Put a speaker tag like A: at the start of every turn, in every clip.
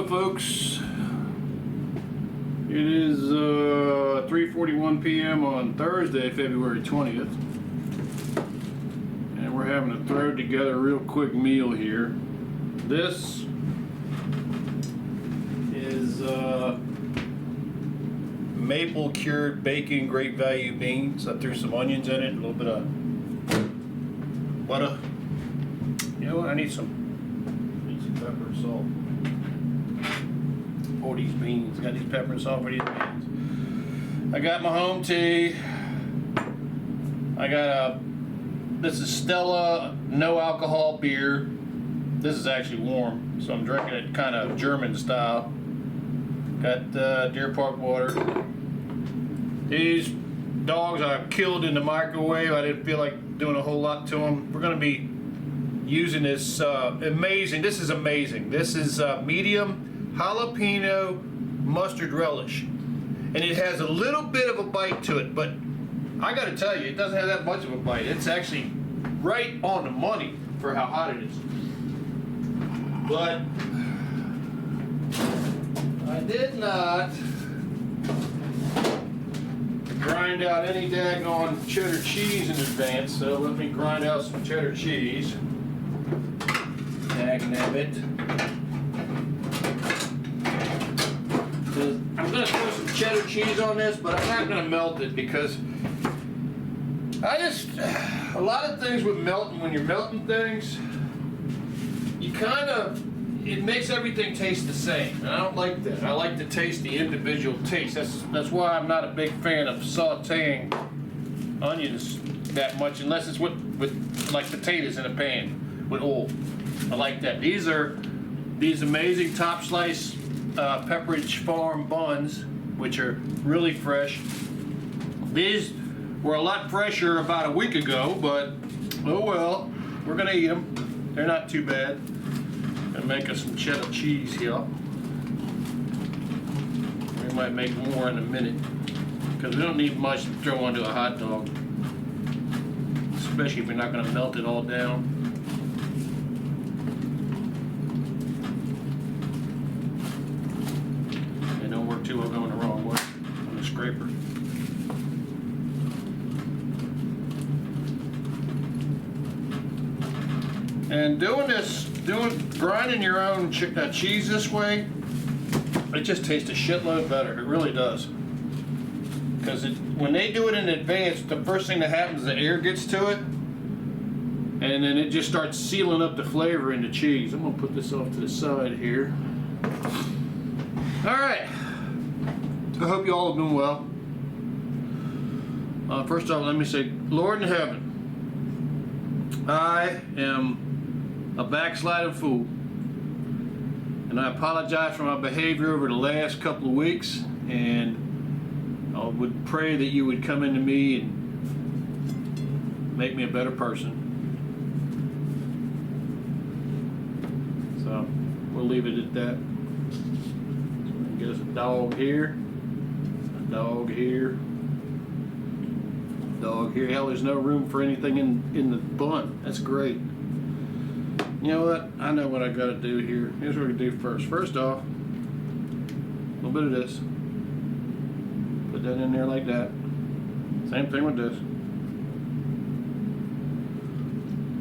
A: Hello folks, it is 3:41 p.m. on Thursday, February 20th, and we're having to throw together a real quick meal here. This is maple cured bacon great value beans. I threw some onions in it, a little bit of butter. You know what, I need some pepper and salt. For these beans. Got these pepper and salt for these beans. I got my home tea. I got this is Stella no alcohol beer. This is actually warm, so I'm drinking it kind of German style. Got Deer Park water. These dogs I killed in the microwave. I didn't feel like doing a whole lot to them. We're gonna be using this amazing. This is amazing. This is medium jalapeno mustard relish, and it has a little bit of a bite to it, but I gotta tell you, it doesn't have that much of a bite. It's actually right on the money for how hot it is. But I did not grind out any daggone cheddar cheese in advance, so let me grind out some cheddar cheese. Dagnabbit. I'm going to throw some cheddar cheese on this, but I'm not going to melt it because a lot of things with melting, when you're melting things, it makes everything taste the same. And I don't like that. I like to taste the individual taste. That's why I'm not a big fan of sauteing onions that much, unless it's with like potatoes in a pan with oil. I like that. These are these amazing top slice Pepperidge Farm buns, which are really fresh. These were a lot fresher about a week ago, but oh well, we're gonna eat them. They're not too bad. Gonna make us some cheddar cheese here. We might make more in a minute because we don't need much to throw onto a hot dog, especially if we're not gonna melt it all down. Too well going the wrong way on the scraper. And grinding your own cheese this way, it just tastes a shitload better. It really does. Because when they do it in advance, the first thing that happens is the air gets to it, and then it just starts sealing up the flavor in the cheese. I'm gonna put this off to the side here. All right. I hope you all have been well. First off, let me say, Lord in heaven, I am a backsliding fool, and I apologize for my behavior over the last couple of weeks, and I would pray that you would come into me and make me a better person. So we'll leave it at that. Get us a dog here. Dog here. Dog here. Hell, there's no room for anything in the bun. That's great. You know what? I know what I gotta do here. Here's what we do first. First off, a little bit of this. Put that in there like that. Same thing with this.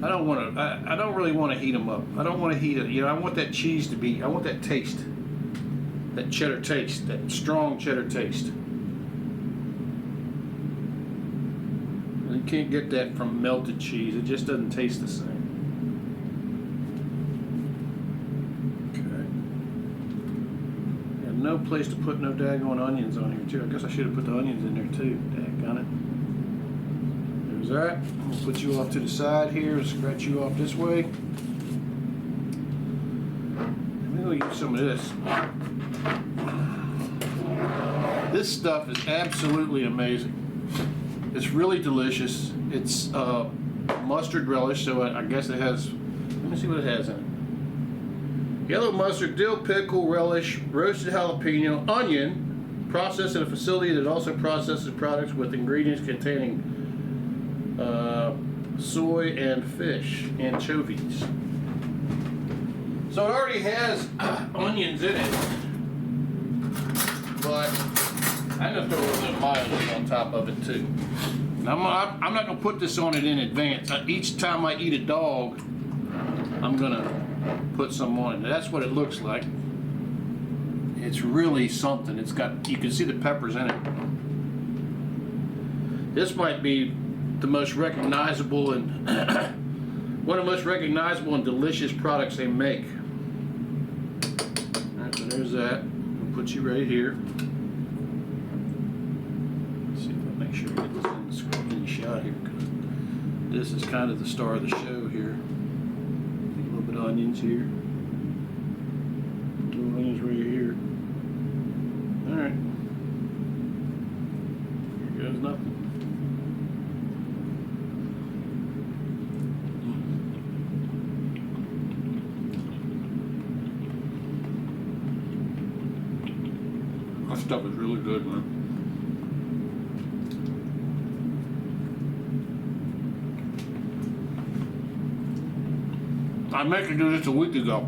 A: I don't really want to heat them up. I don't want to heat it. You know, I want that cheese to be, I want that taste. That cheddar taste, that strong cheddar taste. You can't get that from melted cheese. It just doesn't taste the same. Okay. Got no place to put no daggone onions on here too. I guess I should have put the onions in there too. Daggone it. There's that. I'll put you off to the side here. Scratch you off this way. Maybe we'll use some of this. This stuff is absolutely amazing. It's really delicious. It's mustard relish, so I guess it has, let me see what it has in it. Yellow mustard, dill pickle, relish, roasted jalapeno, onion, processed in a facility that also processes products with ingredients containing soy and fish, anchovies. So it already has onions in it, but I'm gonna throw a little bit of mayonnaise on top of it too. Now I'm not gonna put this on it in advance. Each time I eat a dog, I'm gonna put some on it. That's what it looks like. It's really something. It's got, you can see the peppers in it. This might be the most recognizable and one of the most recognizable and delicious products they make. Alright, so there's that. We'll put you right here. Let's see if I make sure I get this in the shot here, because this is kind of the star of the show here. A little bit of onions here. Little onions right here. Alright. Here goes nothing. That stuff is really good, man. I meant to do this a week ago.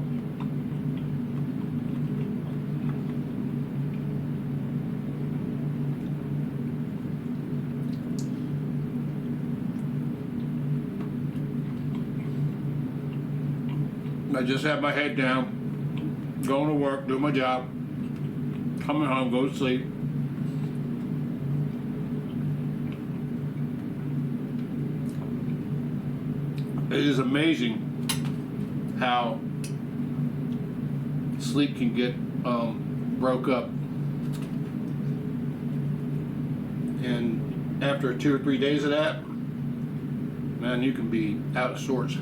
A: I just had my head down, going to work, doing my job, coming home, go to sleep. It is amazing how sleep can get broke up, and after 2 or 3 days of that, man, you can be out of sorts.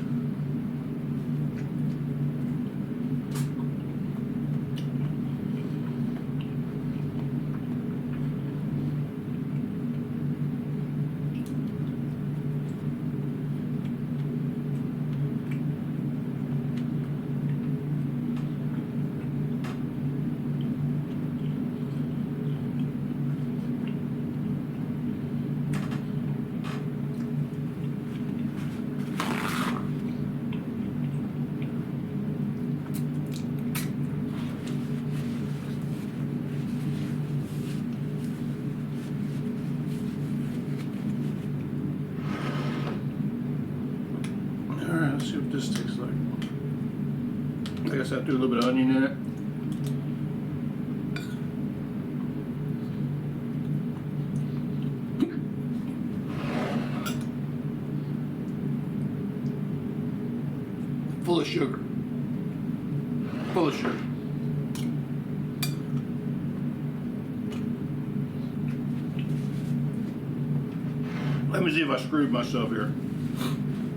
A: Let's see what this tastes like. I guess I threw a little bit of onion in it. Full of sugar. Full of sugar. Let me see if I screwed myself here.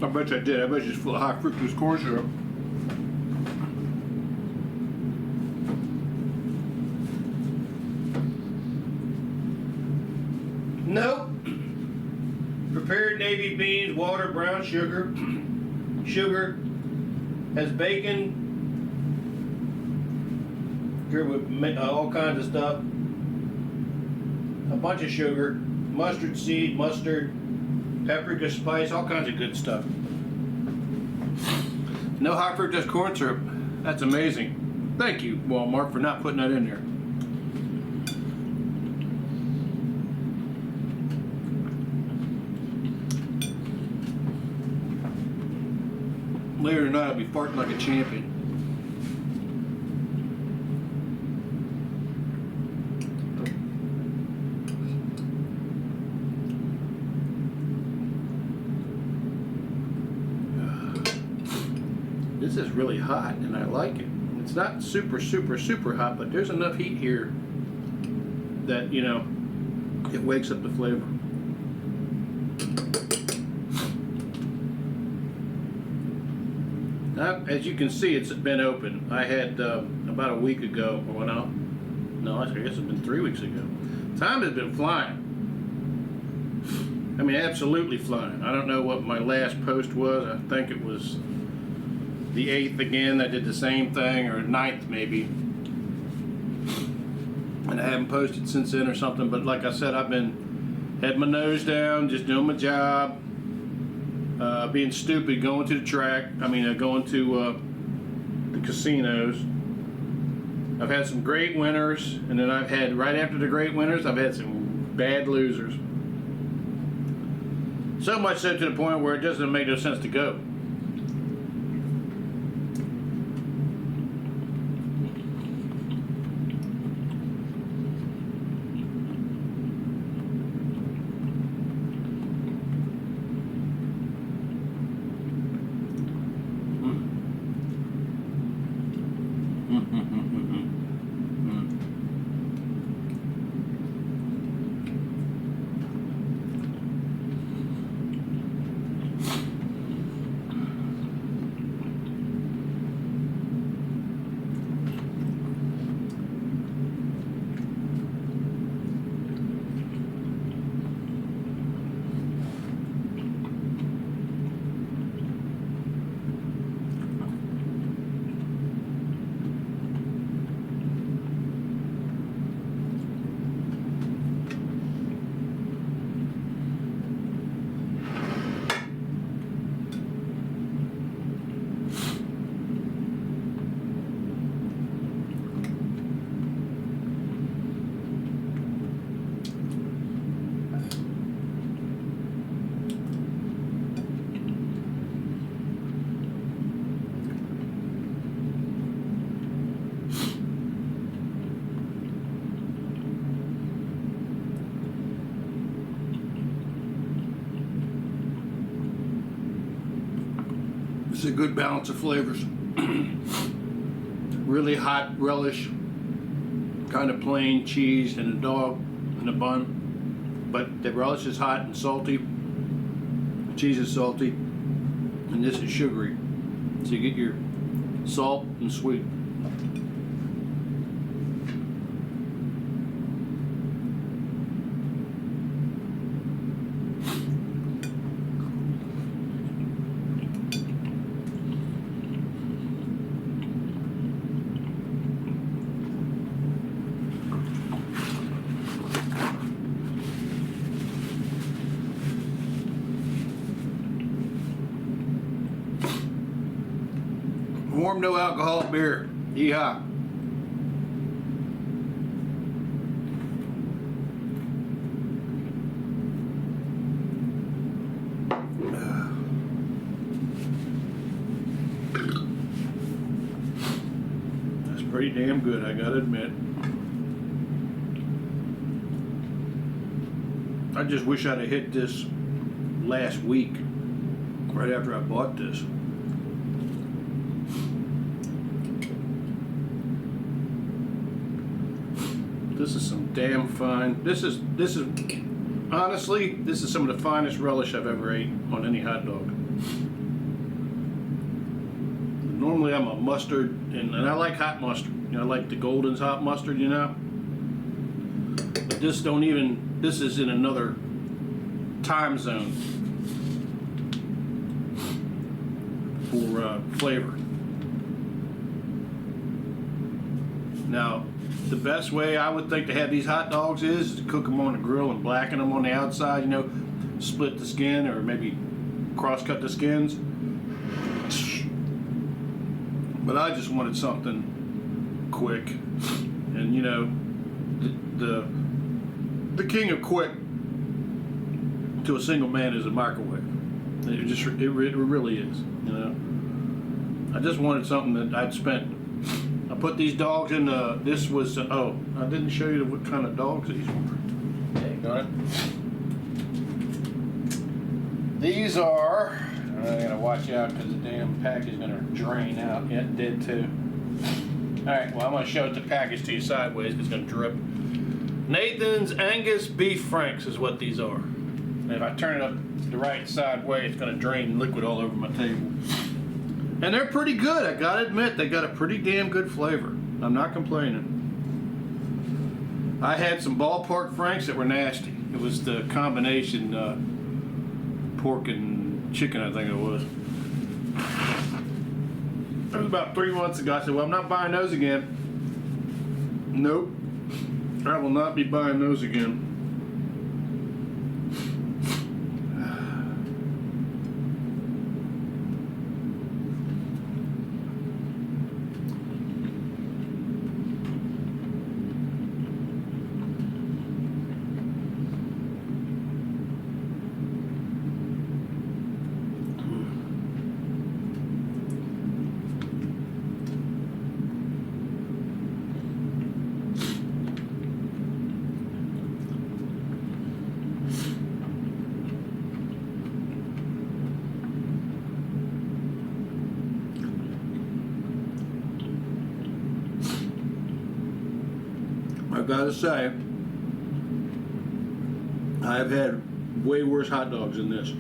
A: I bet you I did. I bet you it's full of high fructose corn syrup. Nope. Prepared navy beans, water, brown sugar, sugar, has bacon, here with all kinds of stuff, a bunch of sugar, mustard seed, mustard, paprika spice, all kinds of good stuff. No high fructose corn syrup. That's amazing. Thank you, Walmart, for not putting that in there. Later tonight, I'll be farting like a champion. This is really hot, and I like it. It's not super, super, super hot, but there's enough heat here that, you know, it wakes up the flavor. Now, as you can see, it's been open. I had about a week ago, or no, I guess it's been 3 weeks ago. Time has been flying. I mean, absolutely flying. I don't know what my last post was. I think it was the 8th again. I did the same thing, or 9th maybe. And I haven't posted since then or something, but like I said, I've been, had my nose down, just doing my job, being stupid, going to the track, going to the casinos. I've had some great winners, and then I've had, right after the great winners, I've had some bad losers. So much so to the point where it doesn't make no sense to go. It's a good balance of flavors. Really hot relish, kind of plain cheese and a dog and a bun, but the relish is hot and salty, the cheese is salty, and this is sugary. So you get your salt and sweet. Warm, no alcohol beer. Yeehaw. That's pretty damn good, I gotta admit. I just wish I'd have hit this last week, right after I bought this. This is some damn fine. This is honestly, this is some of the finest relish I've ever ate on any hot dog. Normally I'm a mustard, and I like hot mustard. You know, I like the Golden's hot mustard, you know. But this this is in another time zone for flavor. Now, the best way I would think to have these hot dogs is to cook them on the grill and blacken them on the outside, you know, split the skin or maybe cross-cut the skins. But I just wanted something quick, and you know, the king of quick to a single man is a microwave. It really is, you know. I just wanted something that I'd spent. I put these dogs in this was, oh, I didn't show you what kind of dogs these were. Yeah, you got it? These are, I gotta watch out because the damn package is gonna drain out. Yeah, it did too. Alright, well I'm gonna show the package to you sideways because it's gonna drip. Nathan's Angus Beef Franks is what these are. And if I turn it up the right side way, it's gonna drain liquid all over my table. And they're pretty good, I gotta admit. They got a pretty damn good flavor. I'm not complaining. I had some ballpark franks that were nasty. It was the combination pork and chicken, I think it was. That was about 3 months ago. I said, well, I'm not buying those again. Nope. I will not be buying those again. I've got to say, I've had way worse hot dogs than this.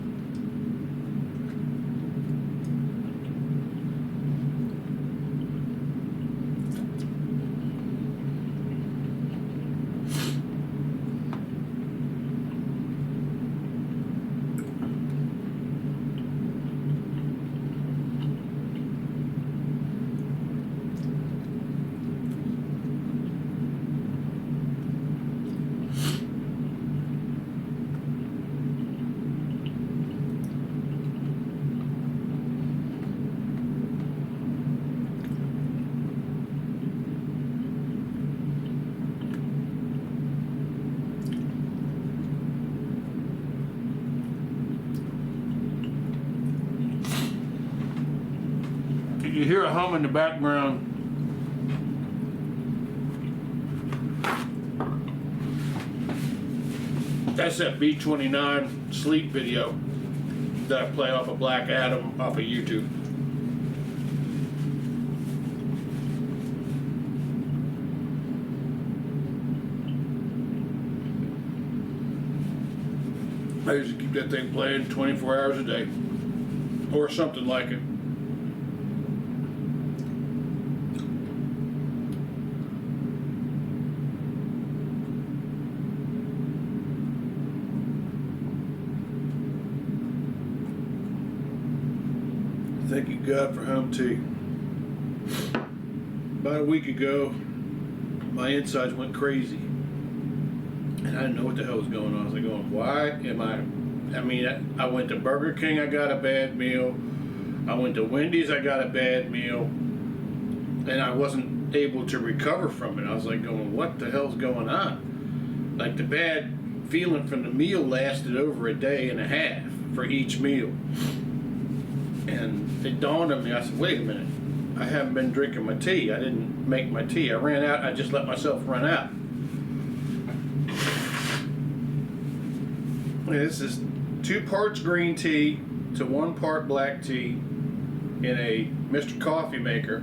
A: You hear a hum in the background. That's that B-29 sleep video that I play off of Black Adam off of YouTube. I used to keep that thing playing 24 hours a day, or something like it. Thank you, God, for home tea. About a week ago, my insides went crazy. And I didn't know what the hell was going on. I was like going, why am I mean, I went to Burger King, I got a bad meal. I went to Wendy's, I got a bad meal. And I wasn't able to recover from it. I was like going, what the hell's going on? Like the bad feeling from the meal lasted over a day and a half for each meal. And it dawned on me, I said, wait a minute, I haven't been drinking my tea. I didn't make my tea. I ran out, I just let myself run out. This is 2 parts green tea to 1 part black tea in a Mr. Coffee Maker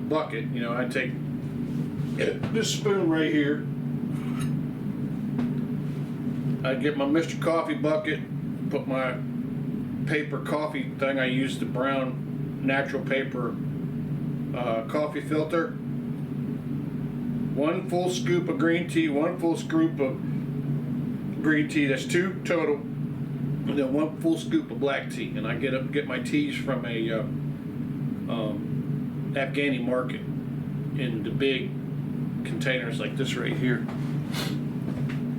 A: bucket. You know, I take this spoon right here. I get my Mr. Coffee bucket, put my paper coffee thing. I use the brown natural paper coffee filter. 1 full scoop of green tea, 1 full scoop of green tea. That's 2 total, and then 1 full scoop of black tea. And I get my teas from a Afghani market in the big containers like this right here.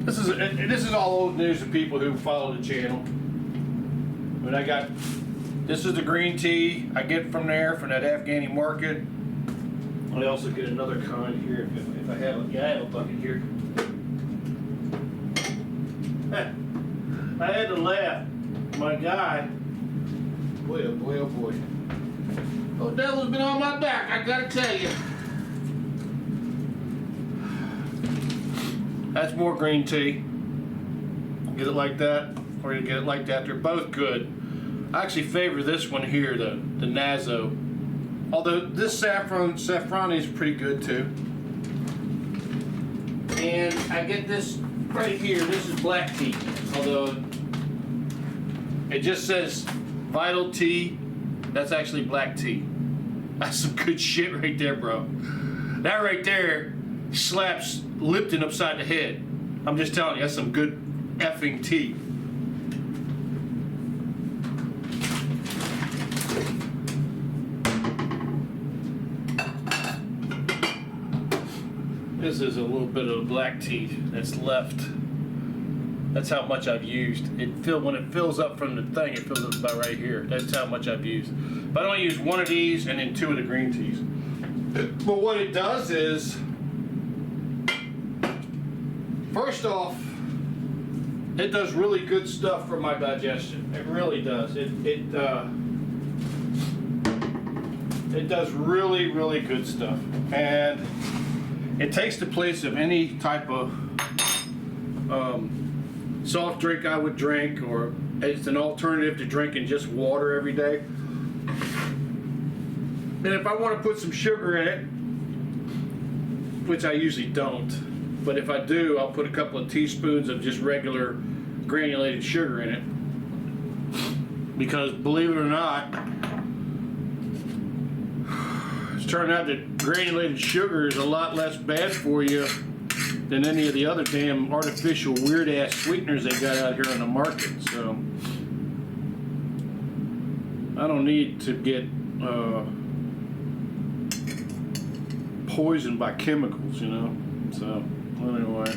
A: This is all old news to people who follow the channel. But this is the green tea I get from there, from that Afghani market. I also get another kind here if I have it. Yeah, I have a bucket here. I had to laugh. My guy, boy, oh boy, oh boy. Oh, devil's been on my back, I gotta tell you. That's more green tea. Get it like that, or you get it like that. They're both good. I actually favor this one here, the Nazo. Although this saffroni is pretty good too. And I get this right here. This is black tea. Although it just says Vital Tea. That's actually black tea. That's some good shit right there, bro. That right there slaps Lipton upside the head. I'm just telling you, that's some good effing tea. This is a little bit of black tea that's left. That's how much I've used. When it fills up from the thing, it fills up about right here. That's how much I've used. But I only use 1 of these and then 2 of the green teas. But what it does is, first off, it does really good stuff for my digestion. It really does. It does really, really good stuff. And it takes the place of any type of soft drink I would drink, or it's an alternative to drinking just water every day. And if I want to put some sugar in it, which I usually don't. But if I do, I'll put a couple of teaspoons of just regular granulated sugar in it. Because believe it or not, it's turned out that granulated sugar is a lot less bad for you than any of the other damn artificial weird ass sweeteners they got out here on the market. So I don't need to get poisoned by chemicals, you know. So anyway,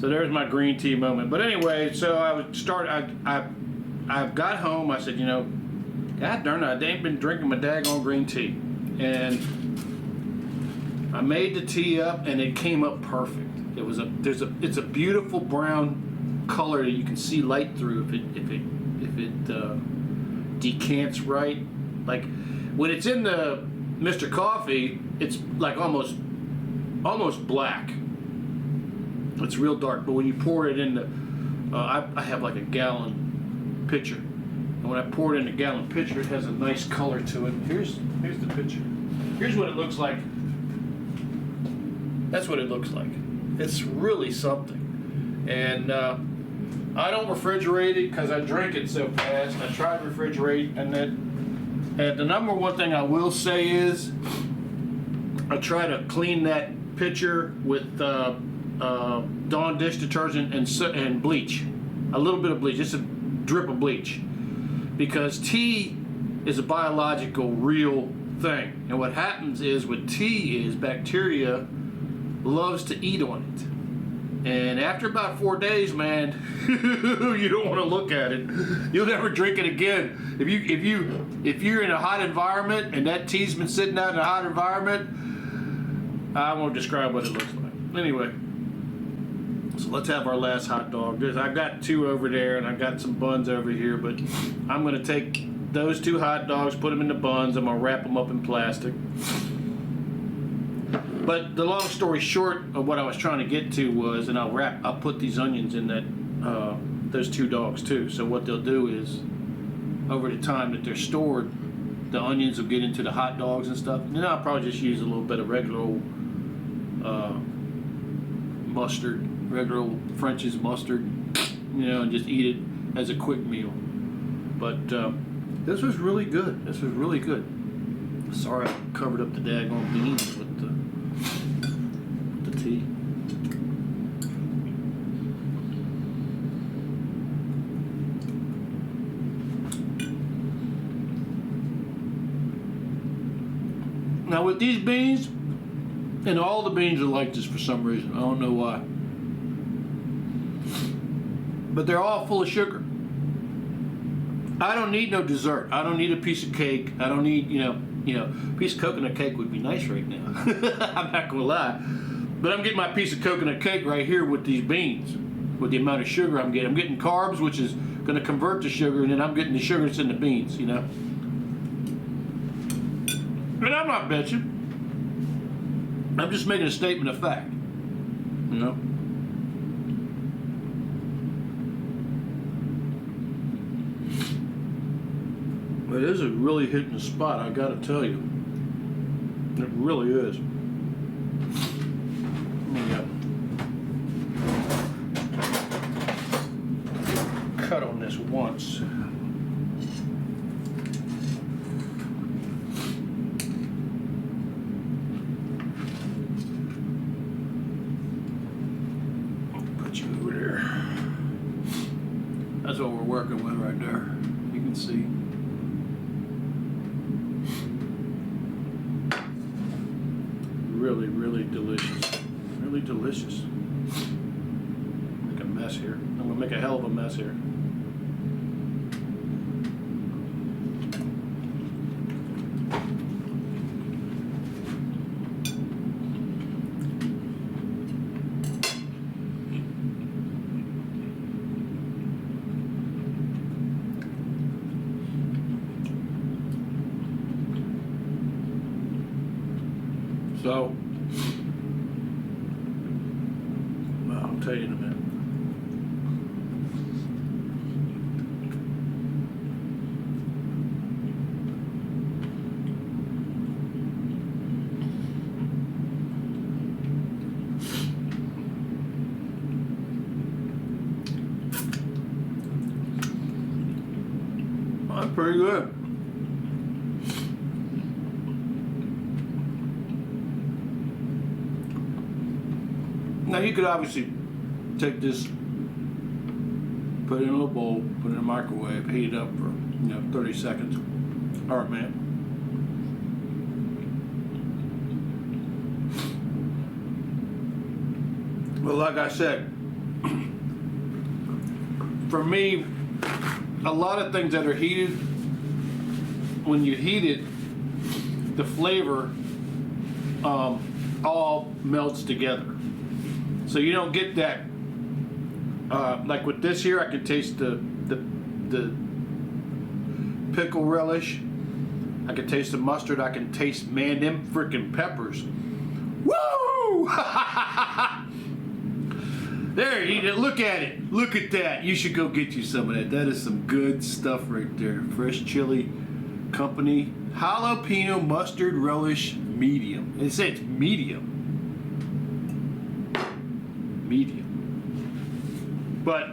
A: so there's my green tea moment. But anyway, so I would start. I got home. I said, you know, God darn it, I ain't been drinking my daggone green tea, and I made the tea up, and it came up perfect. It's a beautiful brown color that you can see light through if it decants right. Like when it's in the Mr. Coffee, it's like almost black. It's real dark, but when you pour it in the, I have like a gallon pitcher, and when I pour it in a gallon pitcher, it has a nice color to it. Here's the picture. Here's what it looks like. That's what it looks like. It's really something. And I don't refrigerate it because I drink it so fast. I try to refrigerate, and the number one thing I will say is I try to clean that pitcher with Dawn dish detergent and bleach, a little bit of bleach, just a drip of bleach, because tea is a biological real thing, and what happens is with tea is bacteria loves to eat on it, and after about 4 days, man, you don't want to look at it. You'll never drink it again. If you're in a hot environment and that tea's been sitting out in a hot environment, I won't describe what it looks like. Anyway, so let's have our last hot dog. I've got 2 over there, and I've got some buns over here, but I'm going to take those 2 hot dogs, put them in the buns. I'm going to wrap them up in plastic. But the long story short of what I was trying to get to was, and I'll put these onions in that those 2 dogs too. So what they'll do is, over the time that they're stored, the onions will get into the hot dogs and stuff. And then I'll probably just use a little bit of regular old mustard, regular old French's mustard, you know, and just eat it as a quick meal. But this was really good. This was really good. Sorry I covered up the daggone beans with the tea. Now with these beans, and all the beans are like this for some reason. I don't know why. But they're all full of sugar. I don't need no dessert. I don't need a piece of cake. I don't need, a piece of coconut cake would be nice right now. I'm not gonna lie. But I'm getting my piece of coconut cake right here with these beans, with the amount of sugar I'm getting. I'm getting carbs, which is gonna convert to sugar, and then I'm getting the sugar that's in the beans, you know. And I'm not bitching. I'm just making a statement of fact, you know. It is really hitting the spot, I gotta tell you. It really is. Cut on this once. Put you over there. That's what we're working with right there. You can see. Really, really delicious. Really delicious. Make a mess here. I'm gonna make a hell of a mess here. So, well, I'll tell you in a minute. That's pretty good. Now you could obviously take this, put it in a little bowl, put it in a microwave, heat it up for 30 seconds or a minute. Well, like I said, for me, a lot of things that are heated, when you heat it, the flavor all melts together. So you don't get that, like with this here, I can taste the pickle relish. I can taste the mustard. I can taste, man, them freaking peppers. Woo! There, look at it. Look at that. You should go get you some of that. That is some good stuff right there. Fresh Chili Company Jalapeno Mustard Relish Medium. It says it's medium. Medium. But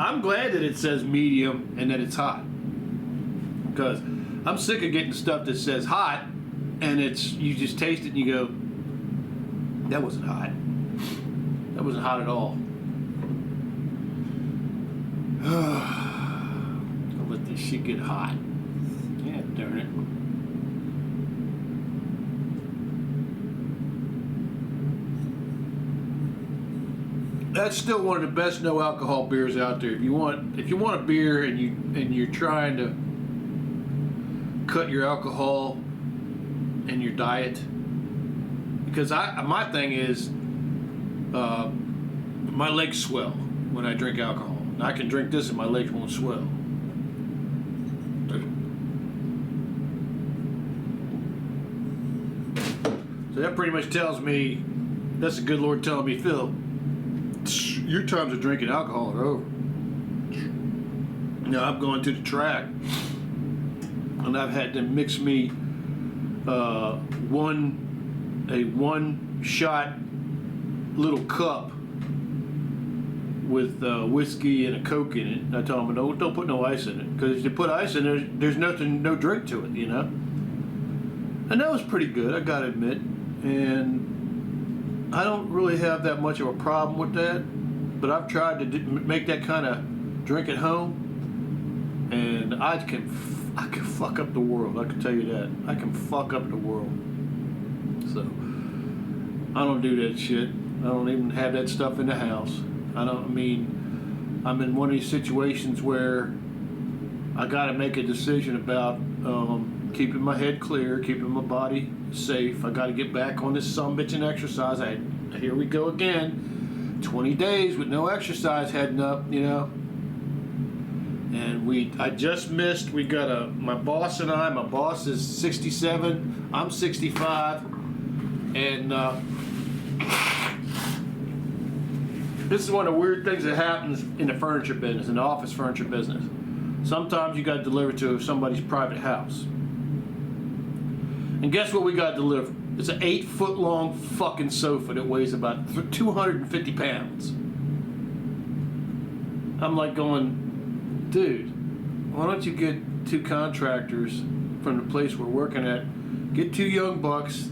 A: I'm glad that it says medium and that it's hot. Because I'm sick of getting stuff that says hot and you just taste it and you go, that wasn't hot. That wasn't hot at all. I'll let this shit get hot. Yeah, darn it. That's still one of the best no alcohol beers out there. If you want a beer and you're trying to cut your alcohol in your diet, because my thing is my legs swell when I drink alcohol. I can drink this and my legs won't swell. So that pretty much tells me, that's the good Lord telling me, Phil, your times of drinking alcohol are over. Now I'm going to the track and I've had them mix me a one shot little cup with whiskey and a Coke in it. I tell them, don't put no ice in it, because if you put ice in it, there's no drink to it, And that was pretty good, I gotta admit. And I don't really have that much of a problem with that, but I've tried to make that kind of drink at home, and I can fuck up the world. I can tell you that. I can fuck up the world. So I don't do that shit. I don't even have that stuff in the house. I'm in one of these situations where I got to make a decision about keeping my head clear, keeping my body safe. I got to get back on this sumbitchin' exercise. Here we go again. 20 days with no exercise heading up, And I just missed. We got my boss and I. My boss is 67. I'm 65, and this is one of the weird things that happens in the furniture business, in the office furniture business. Sometimes you got to deliver to somebody's private house. And guess what we got delivered? It's an 8-foot long fucking sofa that weighs about 250 pounds. I'm like going, dude, why don't you get 2 contractors from the place we're working at, get 2 young bucks,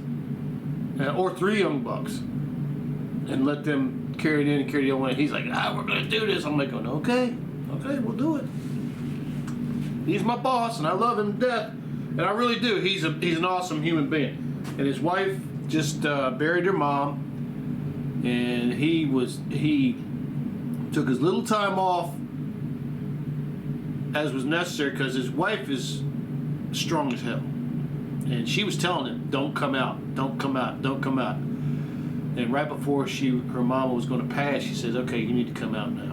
A: or 3 young bucks, and let them carry it in and carry it away. He's like, we're gonna do this. I'm like, going, okay, we'll do it. He's my boss, and I love him to death, and I really do. He's an awesome human being. And his wife just buried her mom, and he took as little time off as was necessary, because his wife is strong as hell, and she was telling him, don't come out. And right before her mama was going to pass, she says, okay, you need to come out now.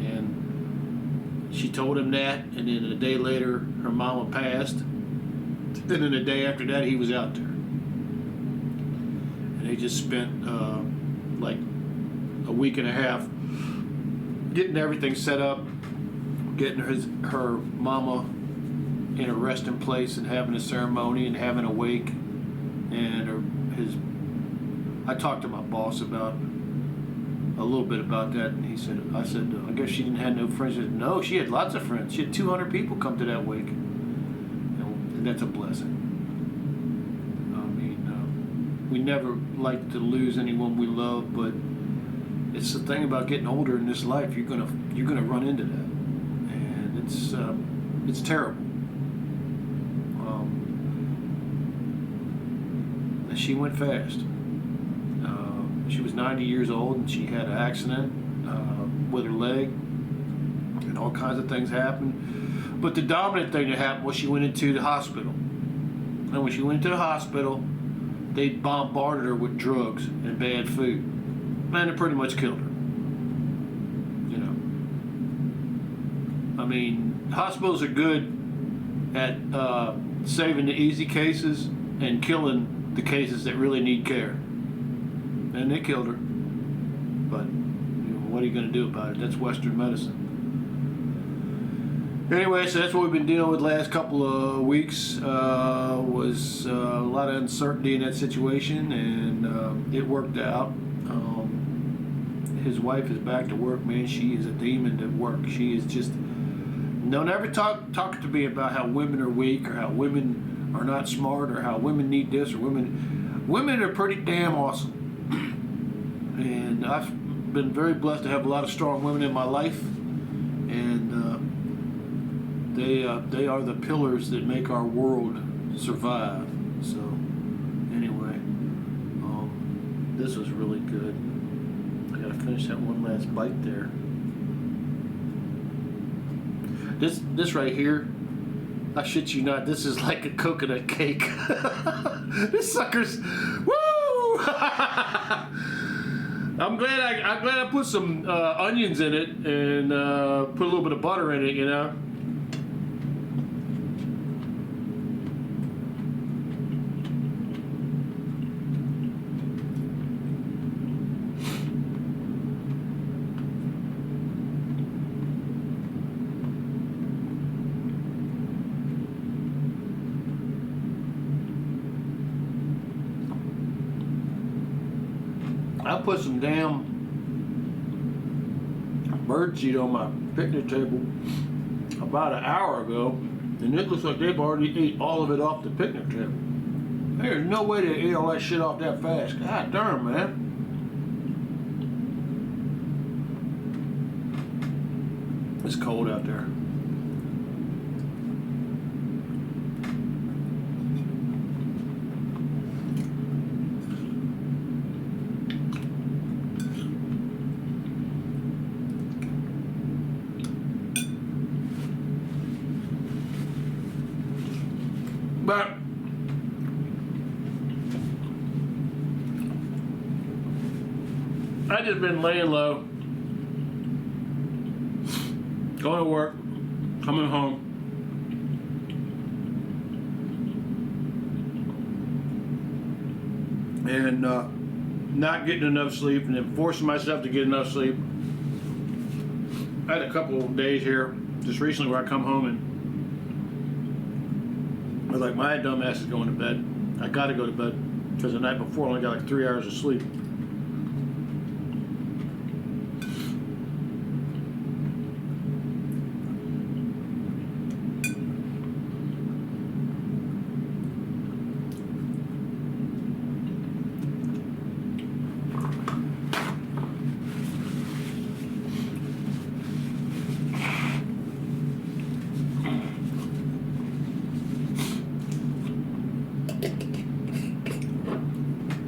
A: And she told him that, and then a day later, her mama passed. And then the day after that, he was out there. And they just spent like a week and a half getting everything set up, getting her mama in a resting place and having a ceremony and having a wake. And I talked to my boss about
B: a little bit about that, and I said, I guess she didn't have no friends. She said, no, she had lots of friends. She had 200 people come to that wake, and that's a blessing. I mean, we never like to lose anyone we love, but it's the thing about getting older in this life. You're gonna run into that, and it's terrible. She went fast. She was 90 years old, and she had an accident with her leg, and all kinds of things happened. But the dominant thing that happened was she went into the hospital. And when she went into the hospital, they bombarded her with drugs and bad food. And it pretty much killed her. You know. I mean, hospitals are good at saving the easy cases and killing the cases that really need care. And they killed her. But what are you going to do about it? That's Western medicine. Anyway, so that's what we've been dealing with the last couple of weeks. Was a lot of uncertainty in that situation, and it worked out. His wife is back to work, man. She is a demon at work. She is just... Don't ever talk to me about how women are weak or how women are not smart or how women need this or women are pretty damn awesome. And I've been very blessed to have a lot of strong women in my life, and they are the pillars that make our world survive. So anyway, this was really good. I gotta finish that one last bite there. This right here, I shit you not, this is like a coconut cake. This sucker's, woo! I'm glad I put some onions in it and put a little bit of butter in it, you know. I put some damn birdseed on my picnic table about an hour ago, and it looks like they've already ate all of it off the picnic table. There's no way they ate all that shit off that fast. God darn, man. It's cold out there. But I just been laying low, going to work, coming home, and not getting enough sleep, and then forcing myself to get enough sleep. I had a couple of days here just recently where I come home and I was like, my dumb ass is going to bed. I gotta go to bed because the night before I only got like 3 hours of sleep.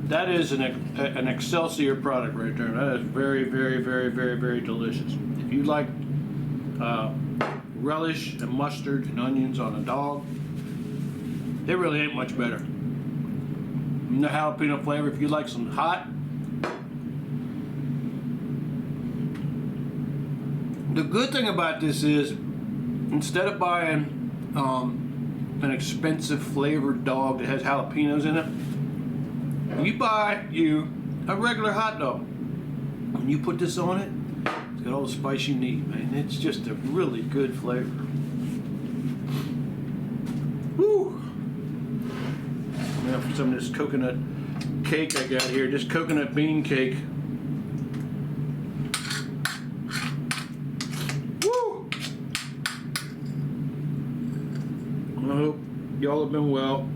B: That is an Excelsior product right there. That is very, very, very, very, very delicious. If you like relish and mustard and onions on a dog, it really ain't much better. And the jalapeno flavor, if you like some hot, the good thing about this is instead of buying an expensive flavored dog that has jalapenos in it, you buy you a regular hot dog. When you put this on it, it's got all the spice you need, man. It's just a really good flavor. Woo! Now for some of this coconut cake I got here, this coconut bean cake. I hope y'all have been well.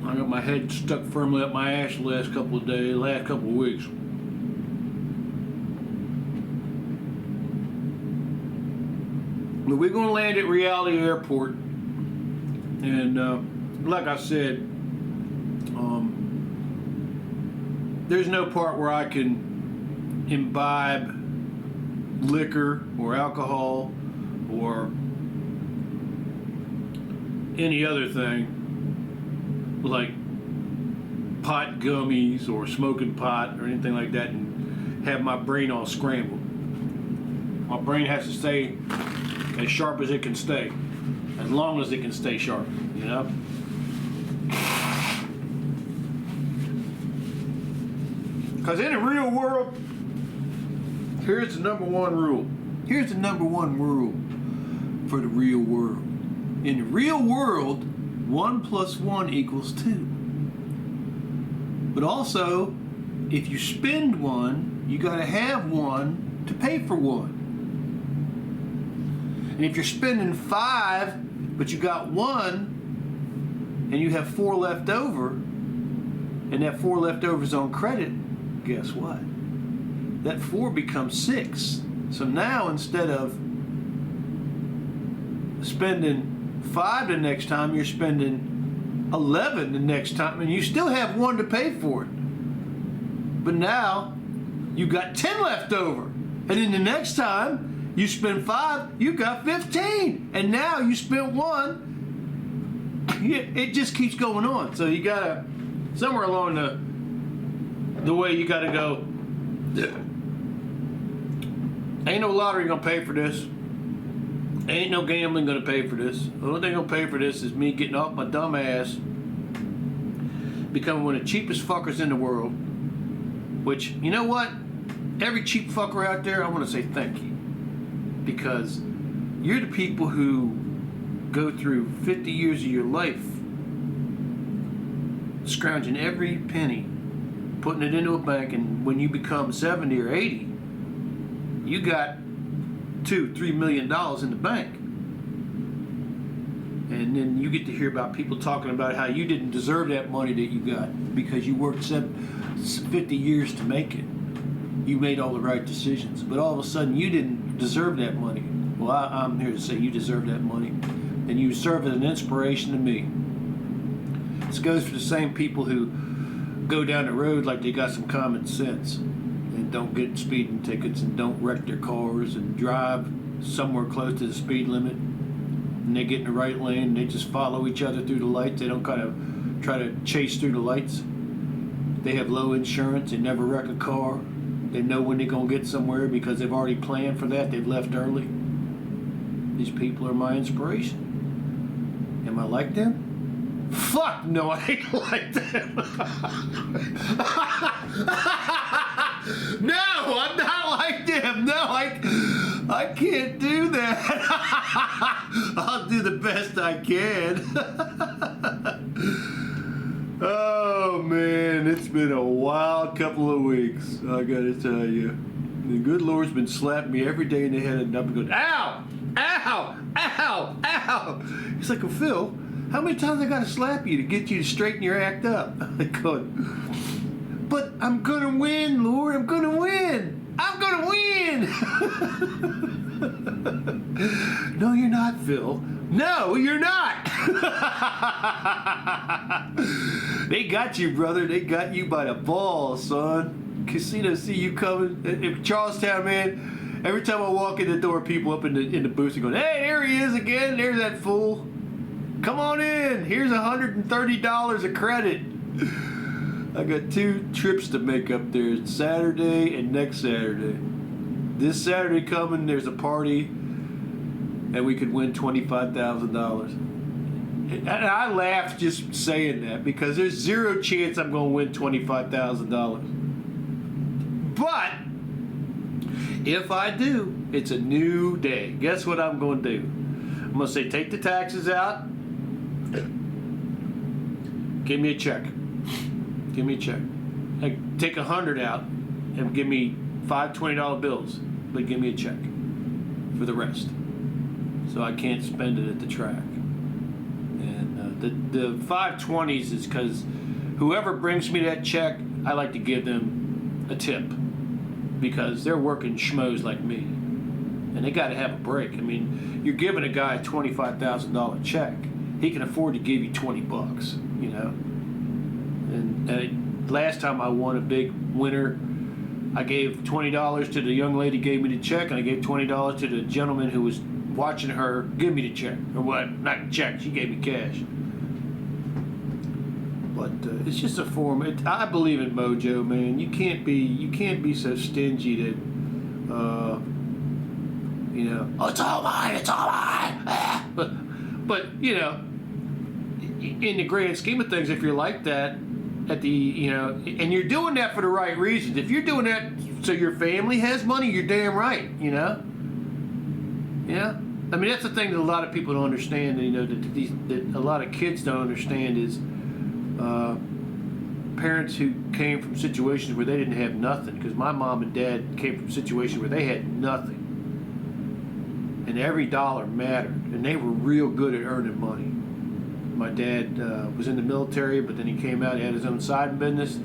B: I got my head stuck firmly up my ass the last couple of weeks. But we're going to land at Reality Airport. And like I said, there's no part where I can imbibe liquor or alcohol or any other thing like pot gummies or smoking pot or anything like that and have my brain all scrambled. My brain has to stay as sharp as it can stay, as long as it can stay sharp, you know? Because in the real world, here's the number one rule. Here's the number one rule for the real world. In the real world, 1 + 1 = 2. But also, if you spend one, you gotta have one to pay for one. And if you're spending 5, but you got 1, and you have 4 left over, and that 4 left over is on credit, guess what? That 4 becomes 6. So now instead of spending 5 the next time, you're spending 11 the next time, and you still have 1 to pay for it. But now you got 10 left over, and then the next time you spend 5, you got 15, and now you spent 1. It just keeps going on. So you gotta, somewhere along the way, you gotta go, ain't no lottery gonna pay for this. Ain't no gambling gonna pay for this. The only thing gonna pay for this is me getting off my dumb ass, becoming one of the cheapest fuckers in the world. Which, you know what? Every cheap fucker out there, I want to say thank you. Because you're the people who go through 50 years of your life scrounging every penny, putting it into a bank, and when you become 70 or 80, you got $2-3 million in the bank. And then you get to hear about people talking about how you didn't deserve that money that you got because you worked 50 years to make it. You made all the right decisions, but all of a sudden you didn't deserve that money. Well, I'm here to say you deserve that money, and you serve as an inspiration to me. This goes for the same people who go down the road like they got some common sense and don't get speeding tickets and don't wreck their cars and drive somewhere close to the speed limit, and they get in the right lane and they just follow each other through the lights. They don't kind of try to chase through the lights. They have low insurance. They never wreck a car. They know when they're going to get somewhere because they've already planned for that. They've left early. These people are my inspiration. Am I like them? Fuck no, I ain't like them. No, I'm not like them. No, I can't do that. I'll do the best I can. Oh man, it's been a wild couple of weeks, I gotta tell you. The good Lord's been slapping me every day in the head and I've been going, ow, ow, ow, ow. He's like, well, Phil, how many times I gotta slap you to get you to straighten your act up? I'm going, but I'm gonna win, Lord, I'm gonna win. I'm gonna win. No, you're not, Phil. No, you're not. They got you, brother. They got you by the balls, son. Casinos see you coming. In Charlestown, man, every time I walk in the door, people up in the booth are going, hey, there he is again. There's that fool. Come on in. Here's $130 of credit. I got 2 trips to make up there. It's Saturday and next Saturday. This Saturday coming, there's a party, and we could win $25,000. And I laugh just saying that because there's 0 chance I'm going to win $25,000. But if I do, it's a new day. Guess what I'm going to do? I'm going to say, take the taxes out. Give me a check. Give me a check. Like, take 100 out and give me 5 $20 bills, but give me a check for the rest. so I can't spend it at the track. And the 520s is because whoever brings me that check, I like to give them a tip because they're working schmoes like me, and they got to have a break. I mean, you're giving a guy a $25,000 check, he can afford to give you $20, you know. And last time I won a big winner, I gave $20 to the young lady who gave me the check, and I gave $20 to the gentleman who was watching her give me the check. Or what? Not check, she gave me cash. But it's just a form. I believe in mojo, man. You can't be so stingy that, you know, oh, it's all mine, it's all mine. But you know, in the grand scheme of things, if you're like that, at the, you know, and you're doing that for the right reasons. If you're doing that so your family has money, you're damn right, you know. Yeah, I mean that's the thing that a lot of people don't understand. You know, that a lot of kids don't understand is parents who came from situations where they didn't have nothing. Because my mom and dad came from situations where they had nothing, and every dollar mattered, and they were real good at earning money. My dad was in the military, but then he came out, he had his own side business.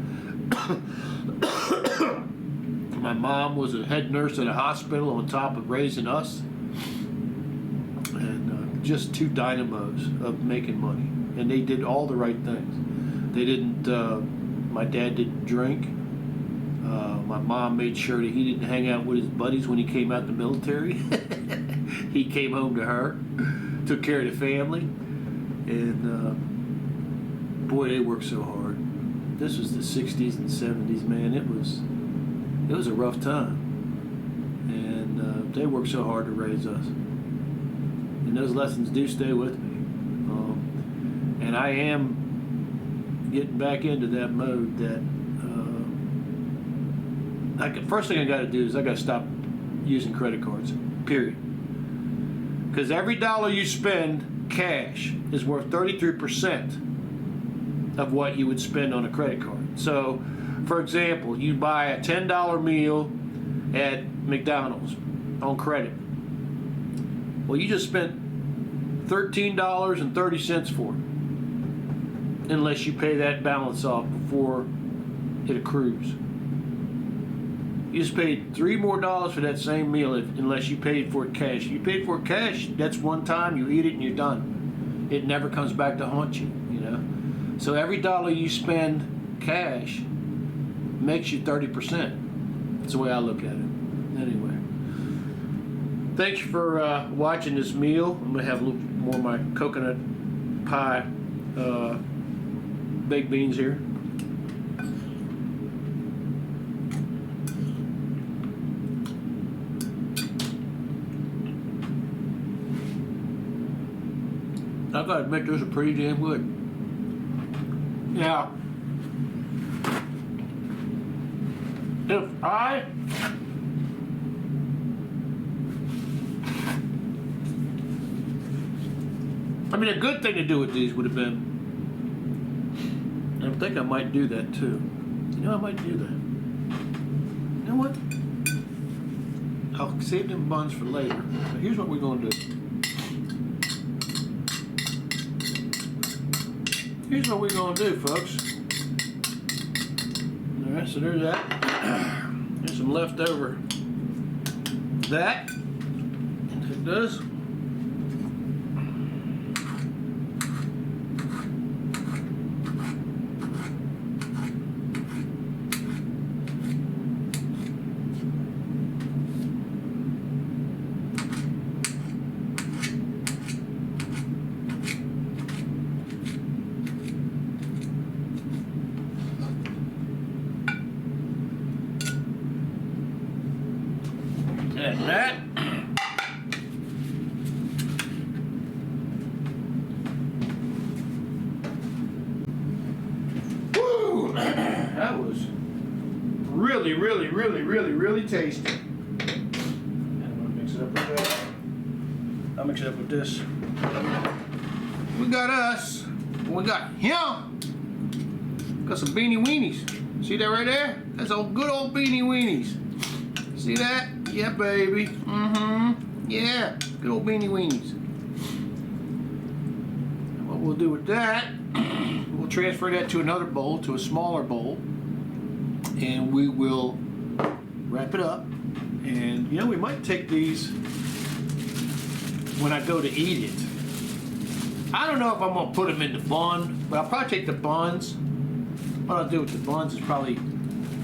B: My mom was a head nurse at a hospital on top of raising us. And just two dynamos of making money. And they did all the right things. They didn't, my dad didn't drink. My mom made sure that he didn't hang out with his buddies when he came out the military. He came home to her, took care of the family. And boy, they worked so hard. This was the 60s and 70s, man. It was a rough time. And they worked so hard to raise us. And those lessons do stay with me. And I am getting back into that mode that first thing I got to do is I got to stop using credit cards, period. Because every dollar you spend cash is worth 33% of what you would spend on a credit card. So, for example, you buy a $10 meal at McDonald's on credit. Well, you just spent $13.30 for it, unless you pay that balance off before it accrues. You just paid $3 more for that same meal unless you paid for it cash. You paid for it cash, that's one time, you eat it and you're done. It never comes back to haunt you, you know. So every dollar you spend cash makes you 30%. That's the way I look at it. Anyway. Thanks for watching this meal. I'm going to have a little more of my coconut pie baked beans here. I gotta admit, those are pretty damn good. Now, I mean, a good thing to do with these would have been, I think I might do that too. You know, I might do that. You know what? I'll save them buns for later. But here's what we're gonna do. Here's what we're going to do, folks. Alright, so there's that. There's some leftover that. Take those. And that. Woo! That was really tasty. And I'm gonna mix it up with that. I'll mix it up with this. We got us. We got him. Got some beanie weenies. See that right there? That's old good old beanie weenies. See that? Yeah, baby. Mm-hmm. Yeah, good old beanie weenies. And what we'll do with that, we'll transfer that to another bowl, to a smaller bowl, and we will wrap it up. And you know, we might take these when I go to eat it. I don't know if I'm gonna put them in the bun, but I'll probably take the buns. What I'll do with the buns is probably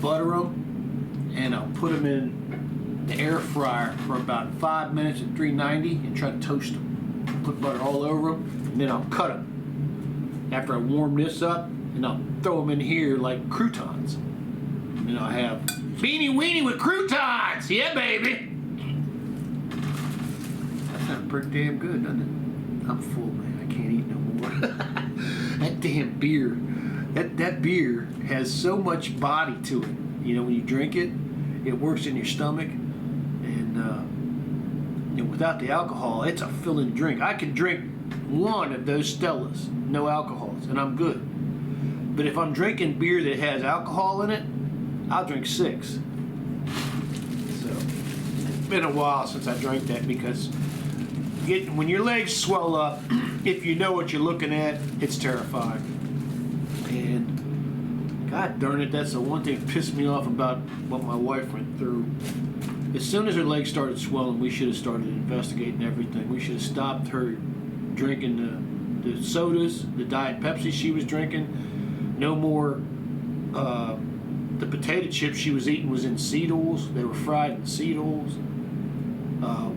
B: butter them, and I'll put them in the air fryer for about 5 minutes at 390 and try to toast them. Put butter all over them, and then I'll cut them. After I warm this up, and I'll throw them in here like croutons. And I'll have beanie weenie with croutons! Yeah, baby! That sounds pretty damn good, doesn't it? I'm full, man. I can't eat no more. That damn beer. That beer has so much body to it. You know, when you drink it, it works in your stomach. And you know, without the alcohol, it's a filling drink. I can drink one of those Stellas, no alcohols, and I'm good. But if I'm drinking beer that has alcohol in it, I'll drink 6. So, it's been a while since I drank that because when your legs swell up, if you know what you're looking at, it's terrifying. And God darn it, that's the one thing that pissed me off about what my wife went through. As soon as her legs started swelling, we should have started investigating everything. We should have stopped her drinking the sodas, the Diet Pepsi she was drinking. No more. The potato chips she was eating was in seed oils. They were fried in seed oils.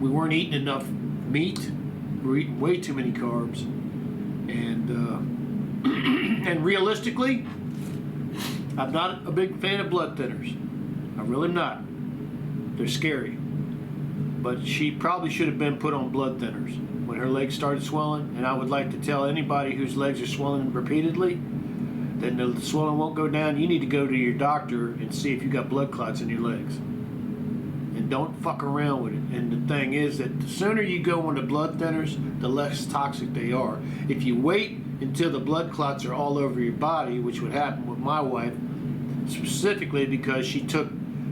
B: We weren't eating enough meat. We were eating way too many carbs. And and realistically, I'm not a big fan of blood thinners. I really am not. They're scary. But she probably should have been put on blood thinners when her legs started swelling. And I would like to tell anybody whose legs are swelling repeatedly, then the swelling won't go down. You need to go to your doctor and see if you got blood clots in your legs. And don't fuck around with it. And the thing is that the sooner you go on the blood thinners, the less toxic they are. If you wait until the blood clots are all over your body, which would happen with my wife, specifically because she took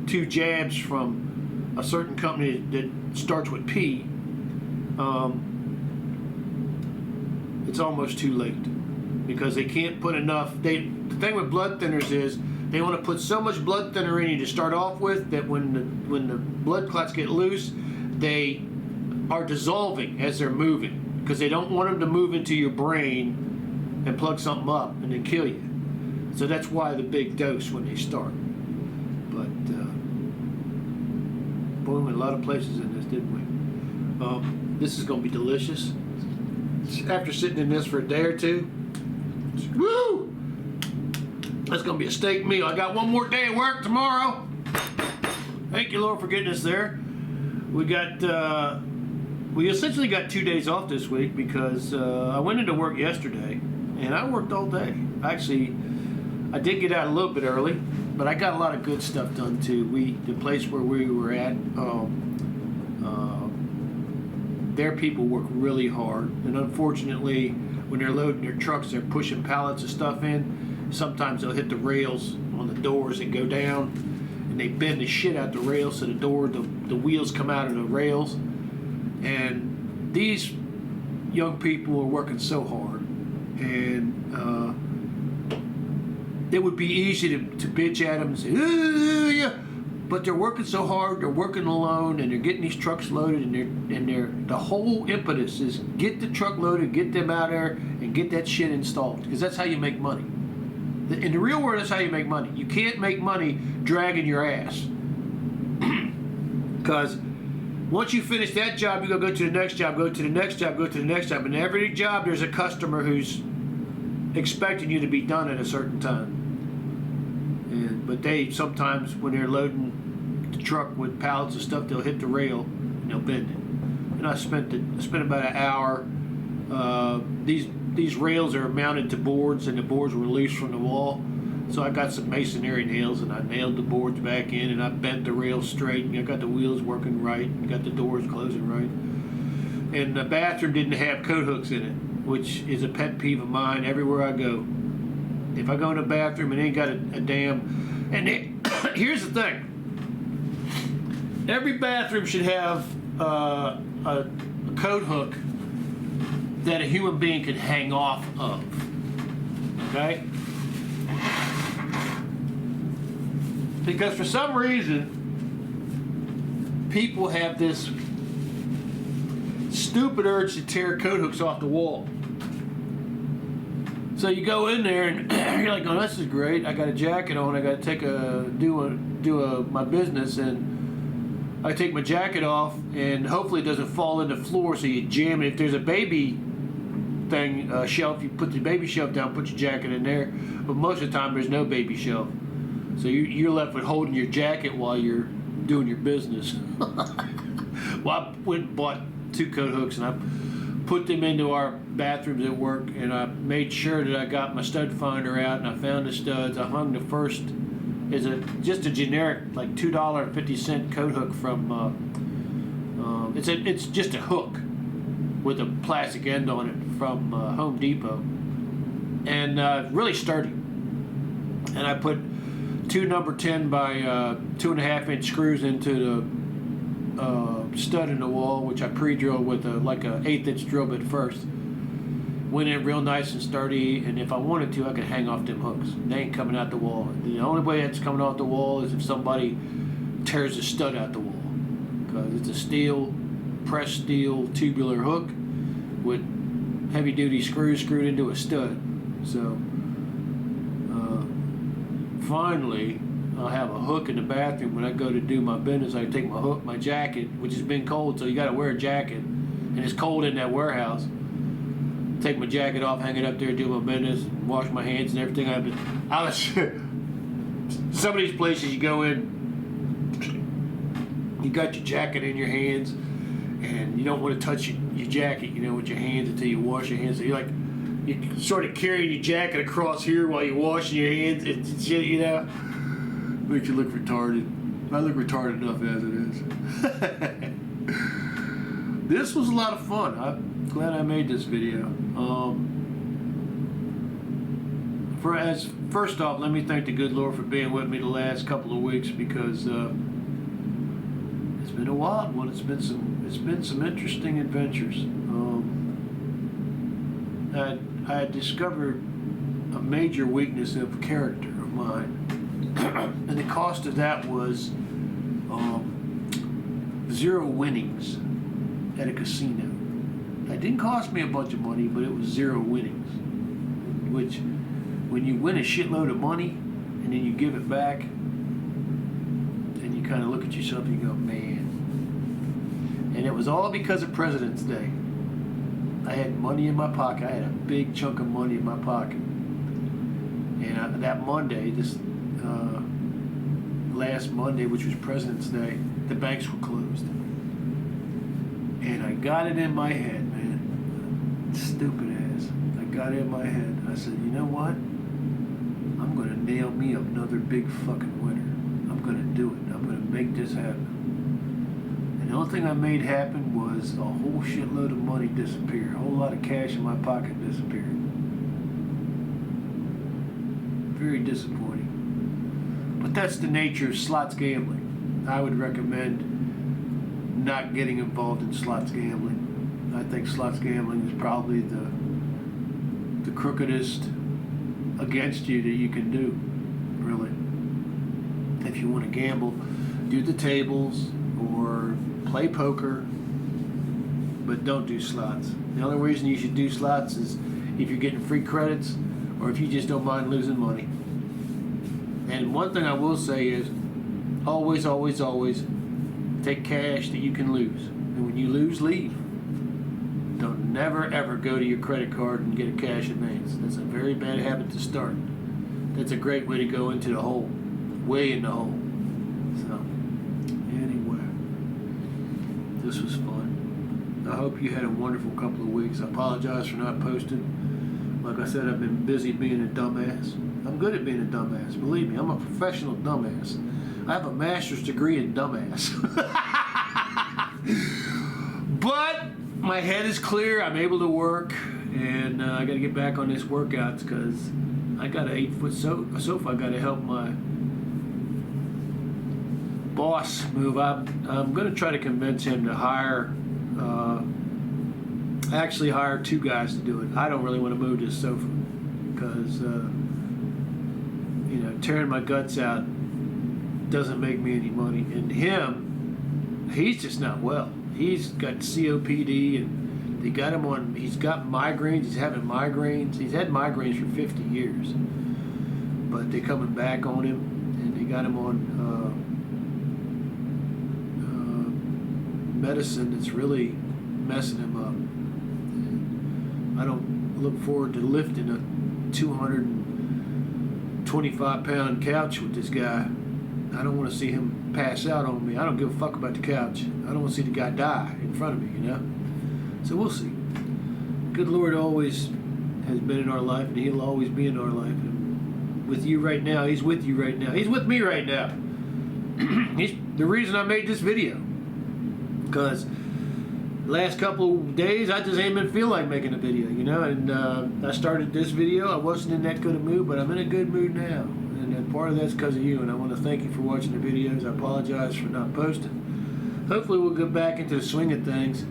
B: 2 jabs from a certain company that starts with P, it's almost too late. Because they can't put enough. The thing with blood thinners is they want to put so much blood thinner in you to start off with that when the blood clots get loose, they are dissolving as they're moving because they don't want them to move into your brain and plug something up and then kill you. So that's why the big dose when they start. But boy, we went a lot of places in this, didn't we? This is going to be delicious. After sitting in this for a day or two. Woo! That's gonna be a steak meal. I got one more day of work tomorrow. Thank you, Lord, for getting us there. We essentially got 2 days off this week because I went into work yesterday and I worked all day. Actually, I did get out a little bit early, but I got a lot of good stuff done too. The place where we were at, their people work really hard, and unfortunately, when they're loading their trucks, they're pushing pallets of stuff in. Sometimes they'll hit the rails on the doors and go down, and they bend the shit out the rails so the wheels come out of the rails. And these young people are working so hard, and it would be easy to bitch at them and say, yeah. But they're working so hard, they're working alone, and they're getting these trucks loaded, and the whole impetus is get the truck loaded, get them out there, and get that shit installed, because that's how you make money. In the real world, that's how you make money. You can't make money dragging your ass. Because once you finish that job, you go to the next job, go to the next job, go to the next job, and every job there's a customer who's expecting you to be done at a certain time. But they sometimes, when they're loading the truck with pallets of stuff, they'll hit the rail and they'll bend it. And I spent about an hour. These rails are mounted to boards, and the boards were loose from the wall. So I got some masonry nails, and I nailed the boards back in, and I bent the rails straight, and I got the wheels working right, and got the doors closing right. And the bathroom didn't have coat hooks in it, which is a pet peeve of mine everywhere I go. If I go in a bathroom and it ain't got a damn... And here's the thing. Every bathroom should have a coat hook that a human being could hang off of. Okay? Because for some reason, people have this stupid urge to tear coat hooks off the wall. So you go in there and you're like, oh, this is great. I got a jacket on. I got to do my business, and I take my jacket off, and hopefully it doesn't fall in the floor. So you jam it. If there's a baby thing shelf, you put the baby shelf down, put your jacket in there. But most of the time, there's no baby shelf, so you're left with holding your jacket while you're doing your business. Well, I went and bought 2 coat hooks, and I put them into our bathrooms at work, and I made sure that I got my stud finder out, and I found the studs. I hung the first is just a generic like $2.50 coat hook from it's just a hook with a plastic end on it from Home Depot, and really sturdy. And I put 2 number 10 by 2.5 inch screws into the stud in the wall, which I pre-drilled with like a 1/8 inch drill bit first. Went in real nice and sturdy, and if I wanted to, I could hang off them hooks. They ain't coming out the wall. The only way it's coming off the wall is if somebody tears the stud out the wall, because it's a steel, pressed steel tubular hook with heavy-duty screws screwed into a stud. So finally, I'll have a hook in the bathroom when I go to do my business. I take my hook, my jacket, which has been cold, so you got to wear a jacket, and it's cold in that warehouse. Take my jacket off, hang it up there, do my business, wash my hands and everything. I was some of these places you go in, you got your jacket in your hands, and you don't want to touch your jacket, with your hands until you wash your hands. So you're sort of carrying your jacket across here while you're washing your hands. It's makes you look retarded. I look retarded enough as it is. This was a lot of fun. I'm glad I made this video. First off, let me thank the good Lord for being with me the last couple of weeks, because it's been a wild one. It's been some interesting adventures. I had discovered a major weakness of character of mine, and the cost of that was 0 winnings at a casino. It didn't cost me a bunch of money, but it was 0 winnings. Which, when you win a shitload of money and then you give it back, and you kind of look at yourself and you go, man. And it was all because of President's Day. I had money in my pocket. I had a big chunk of money in my pocket. And that Monday, last Monday, which was President's Day, the banks were closed. And I got it in my head, man. Stupid ass. I got it in my head. I said, you know what? I'm going to nail me another big fucking winner. I'm going to do it. I'm going to make this happen. And the only thing I made happen was a whole shitload of money disappeared. A whole lot of cash in my pocket disappeared. Very disappointing. But that's the nature of slots gambling. I would recommend not getting involved in slots gambling. I think slots gambling is probably the crookedest against you that you can do, really. If you want to gamble, do the tables or play poker, but don't do slots. The only reason you should do slots is if you're getting free credits or if you just don't mind losing money. And one thing I will say is always, always, always take cash that you can lose. And when you lose, leave. Don't never ever go to your credit card and get a cash advance. That's a very bad habit to start. That's a great way to go into the hole. Way in the hole. So, anyway. This was fun. I hope you had a wonderful couple of weeks. I apologize for not posting. Like I said, I've been busy being a dumbass. I'm good at being a dumbass. Believe me, I'm a professional dumbass. I have a master's degree in dumbass. But my head is clear. I'm able to work, and I got to get back on this workouts because I got an 8-foot sofa. I got to help my boss move. I'm going to try to convince him to actually hire 2 guys to do it. I don't really want to move this sofa because, tearing my guts out doesn't make me any money. And him, he's just not well. He's got COPD, and they got him on. He's got migraines. He's having migraines. He's had migraines for 50 years, but they're coming back on him, and they got him on medicine that's really messing him up. And I don't look forward to lifting a 225-pound couch with this guy. I don't want to see him pass out on me. I don't give a fuck about the couch. I don't want to see the guy die in front of me, So we'll see. Good Lord always has been in our life, and He'll always be in our life. And with you right now, He's with you right now. He's with me right now. He's the reason I made this video. Because the last couple of days, I just ain't been feel like making a video, And I started this video. I wasn't in that good a mood, but I'm in a good mood now. And part of that's because of you, and I want to thank you for watching the videos. I apologize for not posting. Hopefully we'll get back into the swing of things.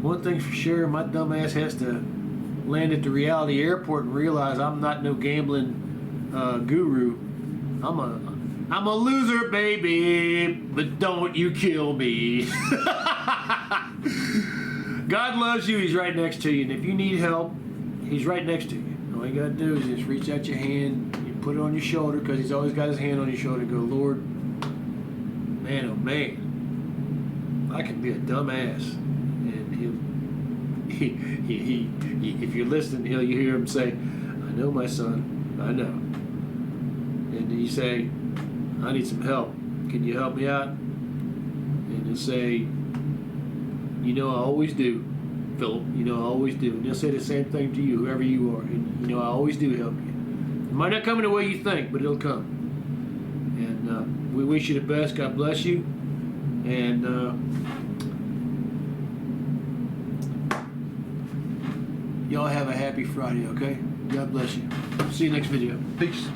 B: One thing's for sure, my dumb ass has to land at the reality airport and realize I'm not no gambling guru. I'm a loser, baby, but don't you kill me. God loves you. He's right next to you, and if you need help, He's right next to you. All you gotta do is just reach out your hand. Put it on your shoulder, because He's always got His hand on your shoulder. And go, Lord, man, oh man, I can be a dumbass, and he if you're listening, you hear Him say, "I know, my son, I know." And you say, "I need some help. Can you help me out?" And He'll say, "I always do, Philip. I always do." And He'll say the same thing to you, whoever you are. And I always do help you. It might not come in the way you think, but it'll come. And we wish you the best. God bless you. And y'all have a happy Friday, okay? God bless you. See you next video. Peace.